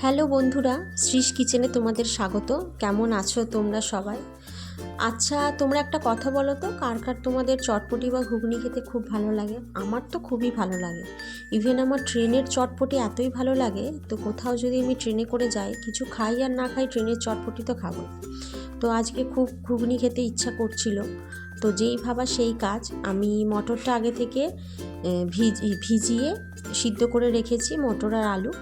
Hello বন্ধুরা, শ্রীশ কিচেনে তোমাদের স্বাগত। কেমন আছো তোমরা সবাই? আচ্ছা, তোমরা একটা কথা বলো তো, কার কার তোমাদের চটপটি বা ঘুগনি খেতে খুব ভালো লাগে? আমার তো খুবই ভালো লাগে। ইভেন আমার ট্রেনের চটপটি এতই ভালো লাগে, তো কোথাও যদি আমি ট্রেনে করে যাই, কিছু খাই আর না খাই, ট্রেনের চটপটি তো খাবো। তো আজকে খুব ঘুগনি খেতে ইচ্ছা করছিল, তো যেই ভাবা সেই কাজ। আমি মটরটা আগে থেকে ভিজিয়ে সিদ্ধ করে রেখেছি, মটর আর আলু।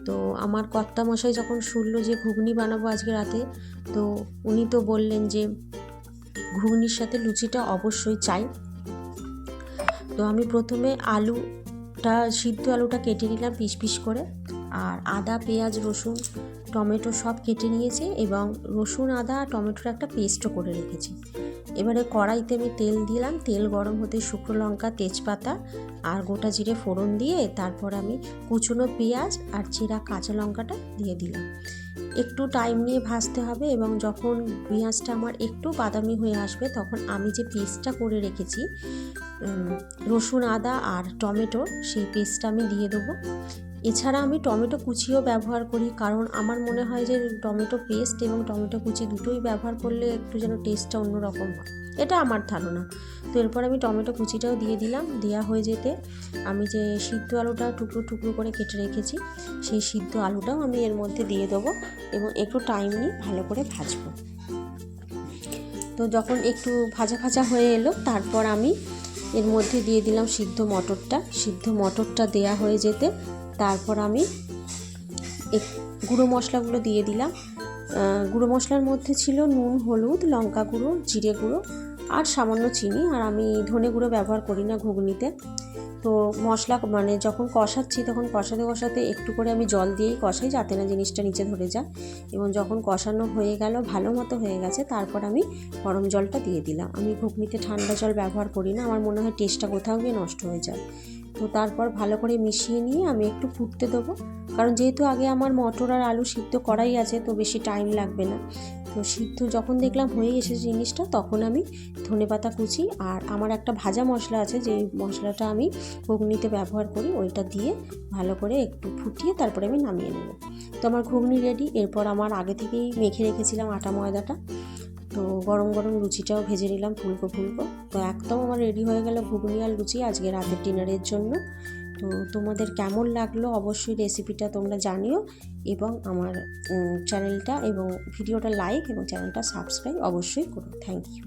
তো আমার কর্তামশাই যখন শুনলো যে ঘুগনি বানাবো আজকে রাতে, তো উনি তো বললেন যে ঘুগনির সাথে লুচিটা অবশ্যই চাই। তো আমি প্রথমে সিদ্ধ আলুটা কেটে নিলাম পিস পিস করে, আর আদা, পেঁয়াজ, রসুন, টমেটো সব কেটে নিয়েছি এবং রসুন, আদা, টমেটোর একটা পেস্টও করে রেখেছি। এবারে কড়াইতে আমি তেল দিলাম, তেল গরম হতে শুকনো লঙ্কা, তেজপাতা আর গোটা জিরে ফোড়ন দিয়ে তারপর আমি কুচনো পেঁয়াজ আর চিরা কাঁচা লঙ্কাটা দিয়ে দিলাম। একটু টাইম নিয়ে ভাজতে হবে এবং যখন পেঁয়াজটা আমার একটু বাদামি হয়ে আসবে তখন আমি যে পেস্টটা করে রেখেছি রসুন, আদা আর টমেটোর, সেই পেস্টটা আমি দিয়ে দেবো। এছাড়া আমি টমেটো কুচিও ব্যবহার করি, কারণ আমার মনে হয় যে টমেটো পেস্ট এবং টমেটো কুচি দুটোই ব্যবহার করলে একটু যেন টেস্টটা অন্যরকম হয়, এটা আমার ধারণা। তো এরপর আমি টমেটো কুচিটাও দিয়ে দিলাম। দেওয়া হয়ে যেতে আমি যে সিদ্ধ আলুটা টুকরো টুকরো করে কেটে রেখেছি, সেই সিদ্ধ আলুটাও আমি এর মধ্যে দিয়ে দেবো এবং একটু টাইম নিয়ে ভালো করে ভাজবো। তো যখন একটু ভাজা ভাজা হয়ে এলো, তারপর আমি এর মধ্যে দিয়ে দিলাম সিদ্ধ মটরটা দেয়া হয়ে যেতে তারপর আমি গুঁড়ো মশলাগুলো দিয়ে দিলাম। গুঁড়ো মশলার মধ্যে ছিল নুন, হলুদ, লঙ্কা গুঁড়ো, জিরে গুঁড়ো আর সামান্য চিনি। আর আমি ধনে গুঁড়ো ব্যবহার করি না ঘুগনিতে। তো মশলা যখন কষাচ্ছি তখন কষাতে একটু করে আমি জল দিয়েই কষাই, যাতে না জিনিসটা নিচে ধরে যায়। এবং যখন কষানো হয়ে গেল, ভালো মতো হয়ে গেছে, তারপর আমি গরম জলটা দিয়ে দিলাম। আমি ঘুগনিতে ঠান্ডা জল ব্যবহার করি না, আমার মনে হয় টেস্টটা কোথাও গিয়ে নষ্ট হয়ে যায়। তো তারপর ভালো করে মিশিয়ে নিয়ে আমি একটু ফুটতে দেবো, কারণ যেহেতু আগে আমার মটর আর আলু সিদ্ধ করাই আছে, তো বেশি টাইম লাগবে না। তো সিদ্ধ যখন দেখলাম হয়ে এসেছে জিনিসটা, তখন আমি ধনেপাতা কুচি আর আমার একটা ভাজা মশলা আছে, যেই মশলাটা আমি ঘুগনিতে ব্যবহার করি, ওইটা দিয়ে ভালো করে একটু ফুটিয়ে তারপরে আমি নামিয়ে নেব। তো আমার ঘুগনি রেডি। এরপর আমার আগে থেকেই মেখে রেখেছিলাম আটা ময়দাটা, তো গরম গরম লুচিটাও ভেজে নিলাম ফুলকো ফুলকো। তো একদম আমার রেডি হয়ে গেল ঘুগনি আর লুচি আজকে রাতের ডিনারের জন্য। তো তোমাদের কেমন লাগলো অবশ্যই রেসিপিটা তোমরা জানিও, এবং আমার চ্যানেলটা এবং ভিডিওটা লাইক এবং চ্যানেলটা সাবস্ক্রাইব অবশ্যই করো। Thank you.